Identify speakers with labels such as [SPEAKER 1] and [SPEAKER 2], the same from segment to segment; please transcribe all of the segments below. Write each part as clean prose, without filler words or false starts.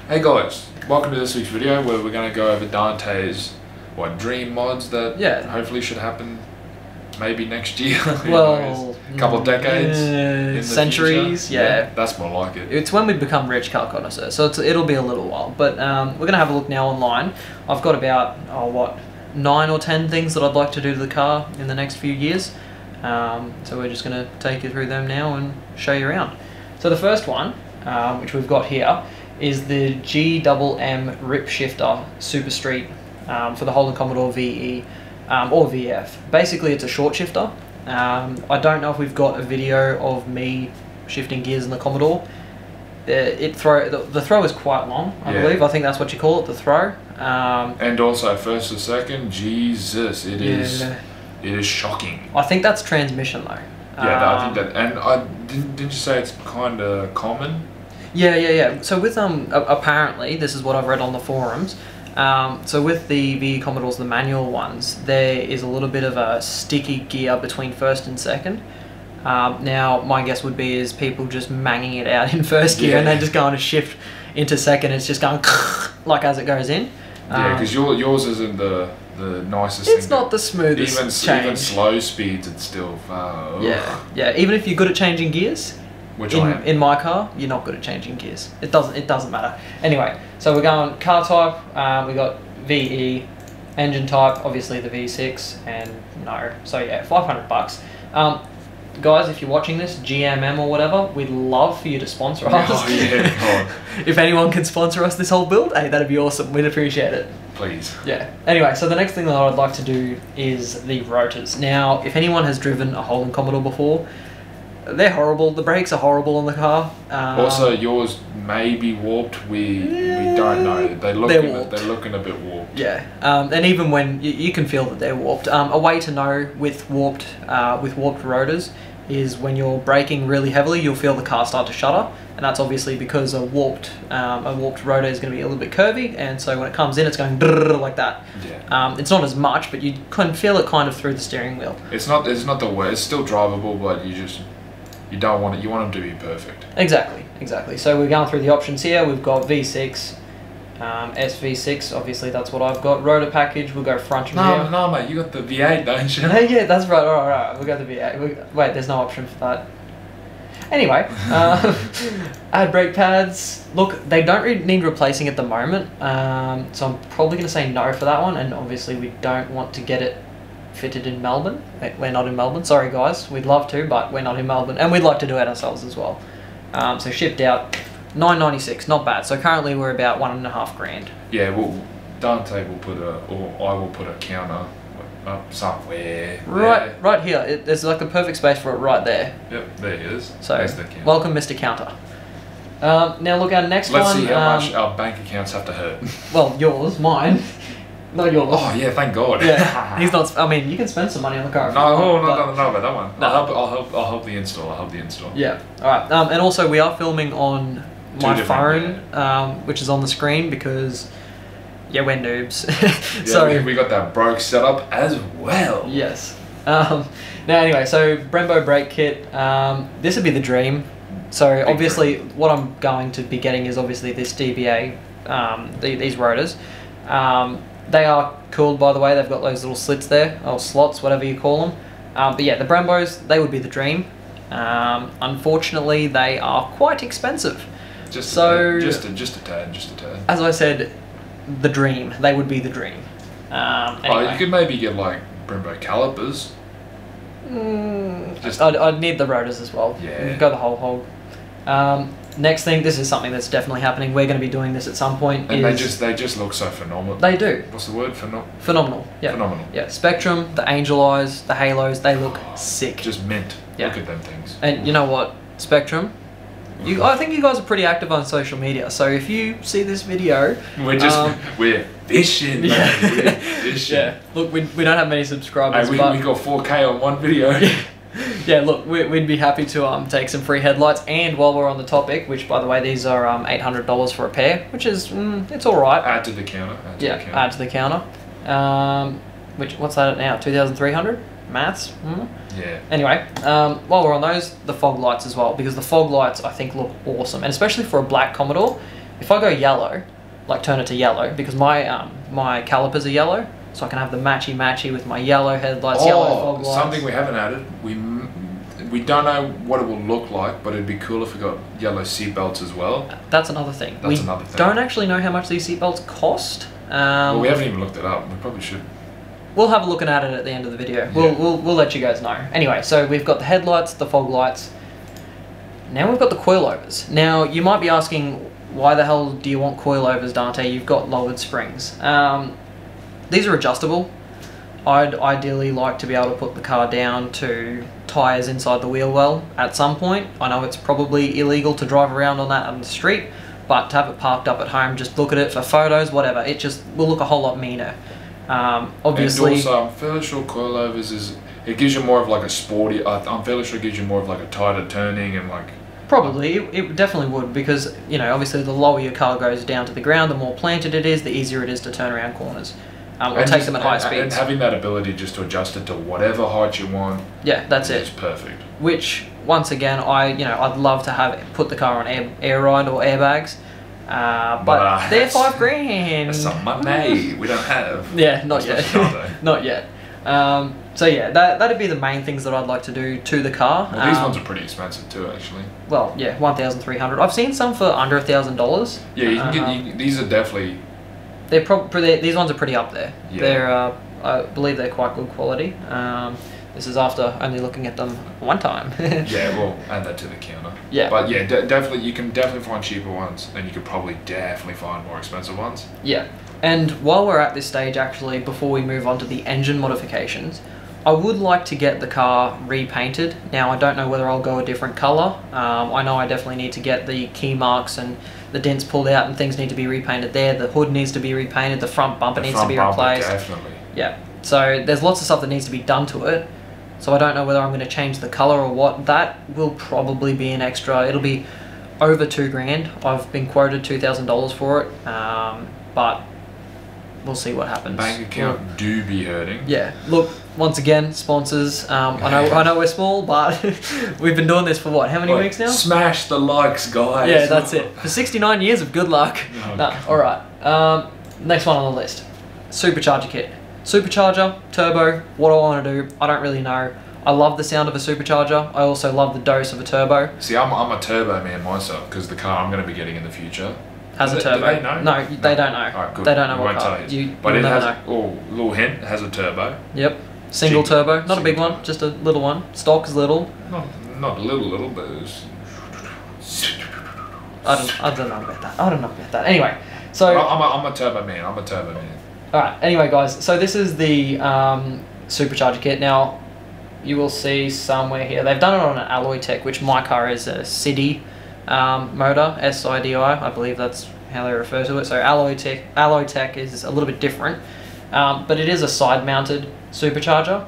[SPEAKER 1] Hey guys, welcome to this week's video where we're going to go over Dante's dream mods that hopefully should happen maybe next year.
[SPEAKER 2] Well,
[SPEAKER 1] a couple of decades, in the
[SPEAKER 2] centuries.
[SPEAKER 1] future.
[SPEAKER 2] Yeah,
[SPEAKER 1] that's more like it.
[SPEAKER 2] It's when we become rich car connoisseurs, so it'll be a little while. But we're gonna have a look now online. I've got about 9 or 10 things that I'd like to do to the car in the next few years. So we're just gonna take you through them now and show you around. So the first one, which we've got here, is the GMM Rip Shifter Super Street for the Holden Commodore VE or VF. Basically, it's a short shifter. I don't know if we've got a video of me shifting gears in the Commodore. The throw is quite long, I believe. I think that's what you call it, the throw.
[SPEAKER 1] And also, first or second, Jesus, it is shocking.
[SPEAKER 2] I think that's transmission though.
[SPEAKER 1] Yeah, I think that, and didn't you say it's kind of common?
[SPEAKER 2] Yeah. So with apparently, this is what I've read on the forums. So with the VE Commodores, the manual ones, there is a little bit of a sticky gear between first and second. Now, my guess would be is people just manging it out in first gear and then just going to shift into second. It's just going like as it goes in.
[SPEAKER 1] Yeah, because yours isn't the nicest thing.
[SPEAKER 2] It's not the smoothest change.
[SPEAKER 1] Even slow speeds, it's still
[SPEAKER 2] Yeah. Even if you're good at changing gears,
[SPEAKER 1] which I am.
[SPEAKER 2] In my car, you're not good at changing gears. It doesn't matter. Anyway, so we're going car type. We got VE, engine type, obviously the V6, and no. So yeah, $500. Guys, if you're watching this, GMM or whatever, we'd love for you to sponsor us.
[SPEAKER 1] Oh yeah.
[SPEAKER 2] If anyone can sponsor us this whole build, hey, that'd be awesome. We'd appreciate it.
[SPEAKER 1] Please.
[SPEAKER 2] Yeah. Anyway, so the next thing that I'd like to do is the rotors. Now, if anyone has driven a Holden Commodore before, they're horrible. The brakes are horrible on the car.
[SPEAKER 1] Also, yours may be warped. We don't know. They're looking a bit warped.
[SPEAKER 2] Yeah. And even when you can feel that they're warped. A way to know with warped rotors is when you're braking really heavily, you'll feel the car start to shudder, and that's obviously because a warped rotor is going to be a little bit curvy, and so when it comes in, it's going like that.
[SPEAKER 1] Yeah.
[SPEAKER 2] It's not as much, but you can feel it kind of through the steering wheel.
[SPEAKER 1] It's not the worst. It's still drivable, but you don't want it. You want them to be perfect.
[SPEAKER 2] Exactly. So we're going through the options here. We've got V6, SV6. Obviously, that's what I've got. Rotor package. We'll go front and rear.
[SPEAKER 1] No, mate. You got the V8, don't you?
[SPEAKER 2] Yeah, that's right. All right. We'll go the V8. Wait, there's no option for that. Anyway, add brake pads. Look, they don't really need replacing at the moment. So I'm probably going to say no for that one. And obviously, we don't want to get it fitted in Melbourne. We're not in Melbourne. Sorry, guys. We'd love to, but we're not in Melbourne, and we'd like to do it ourselves as well. So shipped out $9.96, not bad. So currently we're about $1.5 grand.
[SPEAKER 1] Yeah, well, Dante will put I will put a counter up somewhere.
[SPEAKER 2] Right here. There's like the perfect space for it right there.
[SPEAKER 1] Yep, there he is.
[SPEAKER 2] So
[SPEAKER 1] there's the counter.
[SPEAKER 2] Welcome, Mr. Counter. Now look, our next one.
[SPEAKER 1] Let's see how much our bank accounts have to hurt.
[SPEAKER 2] Well, yours, mine. Not yours.
[SPEAKER 1] Oh yeah, thank God.
[SPEAKER 2] Yeah, he's not. I mean, you can spend some money on the car.
[SPEAKER 1] No, about that one. No. I'll help the install.
[SPEAKER 2] Yeah. All right. And also, we are filming on my phone, which is on the screen because, we're noobs.
[SPEAKER 1] So we got that broke setup as well.
[SPEAKER 2] Yes. Now, anyway, so Brembo brake kit. This would be the dream. So obviously, what I'm going to be getting is obviously this DBA, these rotors. They are cooled, by the way. They've got those little slits there, or slots, whatever you call them. But yeah, the Brembos, they would be the dream. Unfortunately, they are quite expensive.
[SPEAKER 1] Just a tad.
[SPEAKER 2] As I said, the dream. They would be the dream. Anyway.
[SPEAKER 1] You could maybe get like Brembo calipers.
[SPEAKER 2] I'd need the rotors as well.
[SPEAKER 1] Yeah.
[SPEAKER 2] Go the whole hog. Next thing, this is something that's definitely happening. We're going to be doing this at some point.
[SPEAKER 1] And they just look so phenomenal.
[SPEAKER 2] They do.
[SPEAKER 1] What's the word?
[SPEAKER 2] Phenomenal. Yeah.
[SPEAKER 1] Phenomenal.
[SPEAKER 2] Yeah. Spectrum, the angel eyes, the halos, they look sick.
[SPEAKER 1] Just mint.
[SPEAKER 2] Yeah.
[SPEAKER 1] Look at them things.
[SPEAKER 2] And you know what, Spectrum? I think you guys are pretty active on social media. So if you see this video,
[SPEAKER 1] we're fishing.
[SPEAKER 2] Yeah.
[SPEAKER 1] We're fishing.
[SPEAKER 2] Yeah. Look, we don't have many subscribers.
[SPEAKER 1] We got 4K on one video.
[SPEAKER 2] Yeah, look, we'd be happy to take some free headlights, and while we're on the topic, which by the way, these are $800 for a pair, which is it's all right.
[SPEAKER 1] Add to the counter.
[SPEAKER 2] Add to the counter. What's that at now? 2,300 maths.
[SPEAKER 1] Yeah.
[SPEAKER 2] Anyway, while we're on those, the fog lights as well, because the fog lights I think look awesome, and especially for a black Commodore, If I go yellow, like turn it to yellow, because my my calipers are yellow, so I can have the matchy with my yellow headlights, yellow fog lights.
[SPEAKER 1] Something we haven't added. We don't know what it will look like, but it'd be cool if we got yellow seat belts as well.
[SPEAKER 2] That's another thing.
[SPEAKER 1] That's another thing.
[SPEAKER 2] Don't actually know how much these seat belts cost.
[SPEAKER 1] Well, we haven't even looked it up. We probably should.
[SPEAKER 2] We'll have a look at it at the end of the video. Yeah. We'll let you guys know. Anyway, so we've got the headlights, the fog lights. Now we've got the coilovers. Now you might be asking, why the hell do you want coilovers, Dante? You've got lowered springs. These are adjustable. I'd ideally like to be able to put the car down to tyres inside the wheel well at some point. I know it's probably illegal to drive around on that on the street, but to have it parked up at home, just look at it for photos, whatever, it just will look a whole lot meaner. Obviously,
[SPEAKER 1] and also I'm fairly sure coilovers it gives you more of like a sporty. I'm fairly sure it gives you more of like a tighter turning and like.
[SPEAKER 2] Probably, it definitely would, because you know, obviously the lower your car goes down to the ground, the more planted it is, the easier it is to turn around corners. Or take them at high speeds.
[SPEAKER 1] And having that ability just to adjust it to whatever height you want.
[SPEAKER 2] Yeah, that's it.
[SPEAKER 1] Is perfect.
[SPEAKER 2] Which, once again, I'd love to put the car on air ride or airbags. But they're $5,000.
[SPEAKER 1] That's some money we don't have.
[SPEAKER 2] Yeah, not yet. Not yet. So yeah, that'd be the main things that I'd like to do to the car.
[SPEAKER 1] Well, these ones are pretty expensive too, actually.
[SPEAKER 2] Well, yeah, $1,300. I've seen some for under $1,000.
[SPEAKER 1] Yeah, you can get these are definitely.
[SPEAKER 2] These ones are pretty up there.
[SPEAKER 1] Yeah.
[SPEAKER 2] They're I believe they're quite good quality. This is after only looking at them one time.
[SPEAKER 1] Yeah, we'll add that to the counter.
[SPEAKER 2] Yeah.
[SPEAKER 1] But yeah, definitely, you can definitely find cheaper ones, and you could probably definitely find more expensive ones.
[SPEAKER 2] Yeah. And while we're at this stage, actually, before we move on to the engine modifications, I would like to get the car repainted. Now, I don't know whether I'll go a different colour. I know I definitely need to get the key marks and the dents pulled out and things need to be repainted there. The hood needs to be repainted. The front bumper needs to be replaced.
[SPEAKER 1] Definitely.
[SPEAKER 2] Yeah. So there's lots of stuff that needs to be done to it. So I don't know whether I'm going to change the colour or what. That will probably be an extra. It'll be over $2,000. I've been quoted $2,000 for it. But we'll see what happens.
[SPEAKER 1] Bank account do be hurting.
[SPEAKER 2] Yeah. Look, once again, sponsors. I know we're small, but we've been doing this for what? How many weeks now?
[SPEAKER 1] Smash the likes, guys.
[SPEAKER 2] Yeah, that's it. For 69 years of good luck. All right. Next one on the list. Supercharger kit. Supercharger, turbo, what do I want to do? I don't really know. I love the sound of a supercharger. I also love the dose of a turbo.
[SPEAKER 1] See, I'm a turbo man myself, because the car I'm going to be getting in the future
[SPEAKER 2] has a turbo.
[SPEAKER 1] Do they know?
[SPEAKER 2] No, they don't know.
[SPEAKER 1] Alright, good.
[SPEAKER 2] They don't know
[SPEAKER 1] we
[SPEAKER 2] what car.
[SPEAKER 1] But it has,
[SPEAKER 2] know.
[SPEAKER 1] Little hint, it has a turbo.
[SPEAKER 2] Yep. Single turbo. Not a big one, just a little one. Stock's little.
[SPEAKER 1] Not little, but it's...
[SPEAKER 2] I don't know about that. Anyway, so...
[SPEAKER 1] I'm a turbo man.
[SPEAKER 2] Alright, anyway guys, so this is the supercharger kit. Now, you will see somewhere here, they've done it on an alloy tech, which my car is a SIDI motor, S-I-D-I, I believe that's how they refer to it. So alloy tech is a little bit different, but it is a side-mounted supercharger.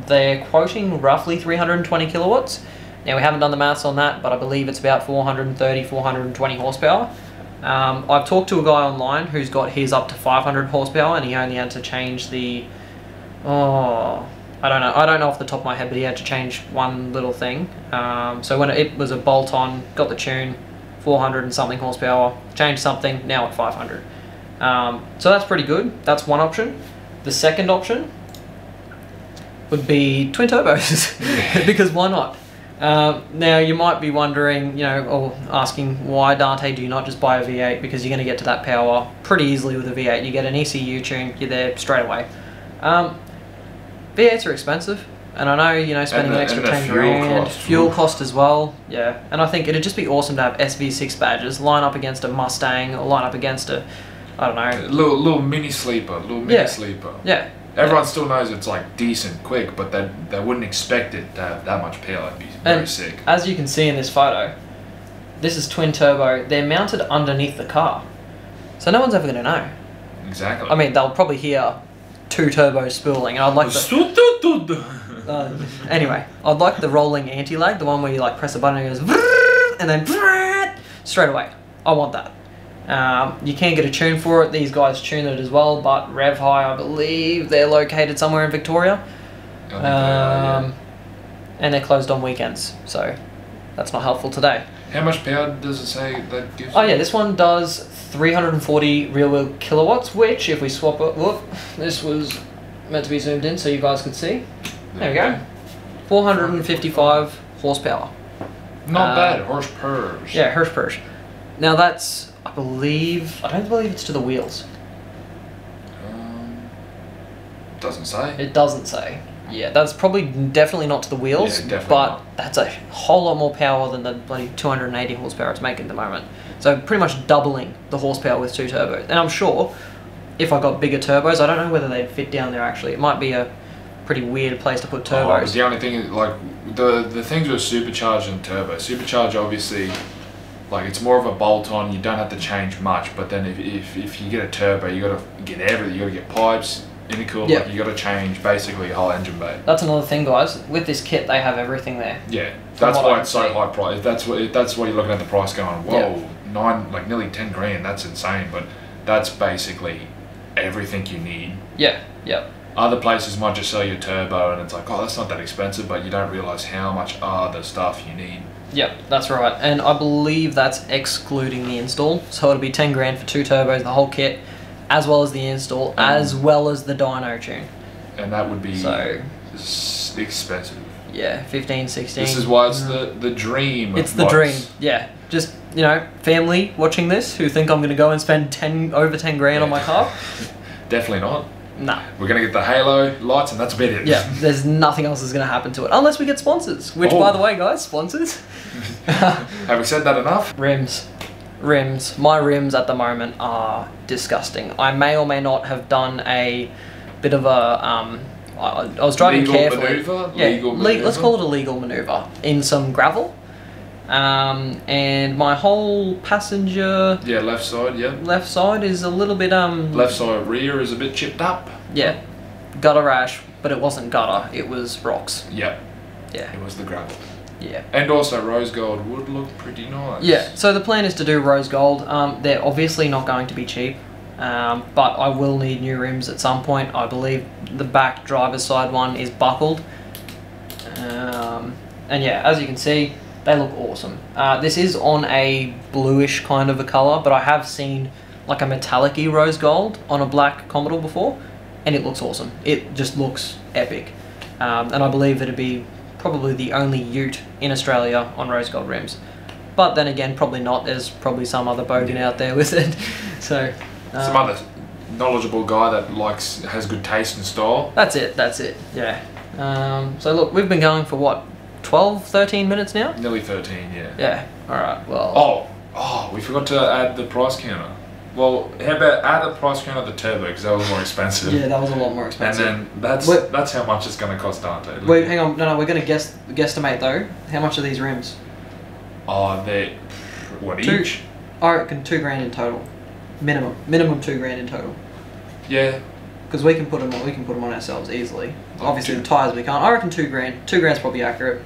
[SPEAKER 2] They're quoting roughly 320 kilowatts. Now, we haven't done the maths on that, but I believe it's about 430, 420 horsepower. I've talked to a guy online who's got his up to 500 horsepower, and he only had to change the... I don't know off the top of my head, but he had to change one little thing. So when it was a bolt-on, got the tune, 400 and something horsepower, changed something, now at 500. So that's pretty good. That's one option. The second option would be twin turbos, because why not? Now you might be wondering, or asking, why, Dante, do you not just buy a V8? Because you're going to get to that power pretty easily with a V8. You get an ECU tune, you're there straight away. V8s are expensive, and I know, spending an extra 10 grand, fuel cost as well, yeah. And I think it'd just be awesome to have SV6 badges, line up against a Mustang, or line up against a, I don't know.
[SPEAKER 1] Little mini sleeper, sleeper.
[SPEAKER 2] Yeah.
[SPEAKER 1] Everyone still knows it's like decent, quick, but they wouldn't expect it to have that much power. It'd be very sick.
[SPEAKER 2] As you can see in this photo, this is twin turbo. They're mounted underneath the car, so no one's ever going to know.
[SPEAKER 1] Exactly.
[SPEAKER 2] I mean, they'll probably hear two turbos spooling, and I'd like the... anyway, I'd like the rolling anti-lag, the one where you like press a button and it goes and then straight away. I want that. You can get a tune for it. These guys tune it as well, but Rev High, I believe they're located somewhere in Victoria.
[SPEAKER 1] And
[SPEAKER 2] they're closed on weekends, so that's not helpful today.
[SPEAKER 1] How much power does it say that gives?
[SPEAKER 2] Oh yeah, this one does 340 rear wheel kilowatts, which if we swap it, whoop, this was meant to be zoomed in so you guys could see. There we go. 455 horsepower.
[SPEAKER 1] Not bad, horsepower.
[SPEAKER 2] Yeah, horsepower. Now that's, I don't believe it's to the wheels.
[SPEAKER 1] Doesn't say.
[SPEAKER 2] It doesn't say. Yeah, that's probably definitely not to the wheels,
[SPEAKER 1] Yeah,
[SPEAKER 2] but
[SPEAKER 1] not.
[SPEAKER 2] that's a whole lot more power than the bloody 280 horsepower it's making at the moment. So pretty much doubling the horsepower with 2 turbos. And I'm sure if I got bigger turbos, I don't know whether they'd fit down there actually. It might be a pretty weird place to put turbos.
[SPEAKER 1] The only thing is, like, the things with supercharged and turbo. Supercharged, obviously, like, it's more of a bolt-on. You don't have to change much. But then if you get a turbo, you got to get everything. You got to get pipes, intercooler.
[SPEAKER 2] Yep.
[SPEAKER 1] Like, you got to change basically your whole engine bay.
[SPEAKER 2] That's another thing, guys. With this kit, they have everything there.
[SPEAKER 1] Yeah, that's why it's so high price. If that's what you're looking at the price going, whoa,
[SPEAKER 2] Yep.
[SPEAKER 1] nearly 10 grand. That's insane. But that's basically everything you need.
[SPEAKER 2] Yeah. Yep.
[SPEAKER 1] Other places might just sell you a turbo, and it's like, oh, that's not that expensive, but you don't realize how much other stuff you need.
[SPEAKER 2] Yep, that's right. And I believe that's excluding the install. So it'll be 10 grand for 2 turbos, the whole kit, as well as the install, as well as the dyno tune.
[SPEAKER 1] And that would be
[SPEAKER 2] so
[SPEAKER 1] expensive.
[SPEAKER 2] Yeah, 15, 16.
[SPEAKER 1] This is why it's the dream.
[SPEAKER 2] It's the dream. Yeah, just, you know, family watching this who think I'm going to go and spend over 10 grand on my car.
[SPEAKER 1] Definitely not.
[SPEAKER 2] No.
[SPEAKER 1] We're going to get the halo lights and that's about it.
[SPEAKER 2] Yeah, there's nothing else that's going to happen to it. Unless we get sponsors. Which, by the way, guys, sponsors.
[SPEAKER 1] Have we said that enough?
[SPEAKER 2] Rims. Rims. My rims at the moment are disgusting. I may or may not have done a bit of a... I was driving
[SPEAKER 1] legal
[SPEAKER 2] carefully.
[SPEAKER 1] Maneuver?
[SPEAKER 2] Yeah,
[SPEAKER 1] legal maneuver?
[SPEAKER 2] Let's call it a legal maneuver. In some gravel. And my whole passenger...
[SPEAKER 1] Yeah, left side, yeah.
[SPEAKER 2] Left side is a little bit...
[SPEAKER 1] Left side rear is a bit chipped up.
[SPEAKER 2] Yeah. Gutter rash, but it wasn't gutter, it was rocks.
[SPEAKER 1] Yeah.
[SPEAKER 2] Yeah.
[SPEAKER 1] It was the gravel.
[SPEAKER 2] Yeah.
[SPEAKER 1] And also rose gold would look pretty nice.
[SPEAKER 2] Yeah, so the plan is to do rose gold. They're obviously not going to be cheap, but I will need new rims at some point. I believe the back driver's side one is buckled. And yeah, as you can see, they look awesome. This is on a bluish kind of a colour, but I have seen like a metallic-y rose gold on a black Commodore before, and it looks awesome. It just looks epic. And I believe it'd be probably the only ute in Australia on rose gold rims. But then again, probably not. There's probably some other bogan out there with it. So
[SPEAKER 1] some other knowledgeable guy that has good taste and style.
[SPEAKER 2] That's it, yeah. So look, we've been going for what, 12, 13 minutes now?
[SPEAKER 1] Nearly 13, yeah.
[SPEAKER 2] Yeah, alright, well...
[SPEAKER 1] Oh, we forgot to add the price counter. Well, how about add a price counter of the turbo, because that was more expensive.
[SPEAKER 2] Yeah, that was a lot more expensive.
[SPEAKER 1] And then that's how much it's going to cost Dante.
[SPEAKER 2] Wait, hang on, no, we're going to guesstimate though. How much are these rims?
[SPEAKER 1] Oh, they're... What, each?
[SPEAKER 2] I reckon 2 grand in total. Minimum 2 grand in total.
[SPEAKER 1] Yeah.
[SPEAKER 2] Because we can put them on ourselves easily. Obviously the tyres we can't. I reckon 2 grand. 2 grand's probably accurate.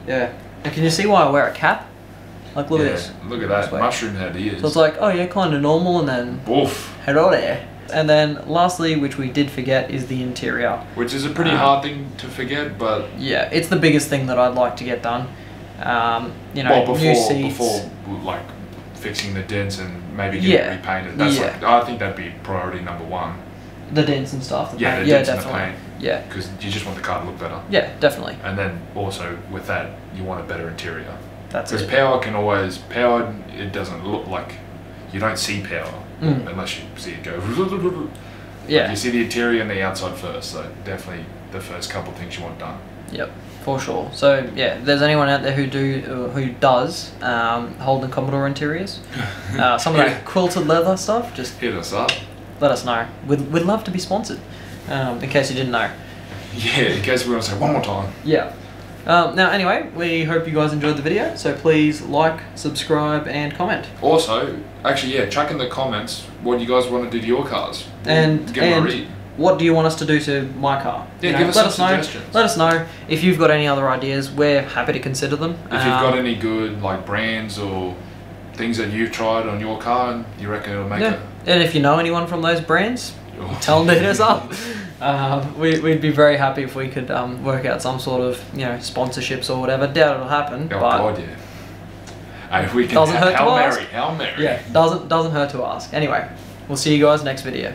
[SPEAKER 2] Yeah. And can you see why I wear a cap? Like, look at this.
[SPEAKER 1] Look at that. Mushroom head ears.
[SPEAKER 2] So it's like, oh yeah, kind of normal, and then...
[SPEAKER 1] Woof.
[SPEAKER 2] Hello there. And then lastly, which we did forget, is the interior.
[SPEAKER 1] Which is a pretty hard thing to forget, but...
[SPEAKER 2] Yeah, it's the biggest thing that I'd like to get done. You know, new seats.
[SPEAKER 1] Before, like, fixing the dents and maybe getting it repainted. That's I think that'd be priority number 1.
[SPEAKER 2] The dents and stuff.
[SPEAKER 1] The dents
[SPEAKER 2] definitely.
[SPEAKER 1] and the paint.
[SPEAKER 2] Yeah.
[SPEAKER 1] Because you just want the car to look better.
[SPEAKER 2] Yeah, definitely.
[SPEAKER 1] And then also with that, you want a better interior.
[SPEAKER 2] That's it.
[SPEAKER 1] Because power, it doesn't look like, you don't see power unless you see it go.
[SPEAKER 2] Yeah.
[SPEAKER 1] You see the interior and the outside first, so definitely the first couple of things you want done.
[SPEAKER 2] Yep, for sure. So yeah, if there's anyone out there who does Holden Commodore interiors, some of that quilted leather stuff, just
[SPEAKER 1] hit us up.
[SPEAKER 2] Let us know. We'd love to be sponsored, in case you didn't know.
[SPEAKER 1] Yeah, in case we want to say one more time.
[SPEAKER 2] Yeah. Now, anyway, we hope you guys enjoyed the video, so please like, subscribe, and comment.
[SPEAKER 1] Also, actually, yeah, chuck in the comments what you guys want to do to your cars.
[SPEAKER 2] And
[SPEAKER 1] give them a read.
[SPEAKER 2] What do you want us to do to my car?
[SPEAKER 1] Yeah, give us some suggestions.
[SPEAKER 2] Let us know. If you've got any other ideas, we're happy to consider them.
[SPEAKER 1] If you've got any good like brands or things that you've tried on your car and you reckon it'll make it.
[SPEAKER 2] And if you know anyone from those brands, tell them to hit us up. We'd be very happy if we could work out some sort of sponsorships or whatever. Doubt it'll happen.
[SPEAKER 1] Oh God, yeah. Hey, we can
[SPEAKER 2] Doesn't hurt to
[SPEAKER 1] Hail
[SPEAKER 2] ask.
[SPEAKER 1] Mary, Hail Mary.
[SPEAKER 2] Yeah, doesn't hurt to ask. Anyway, we'll see you guys next video.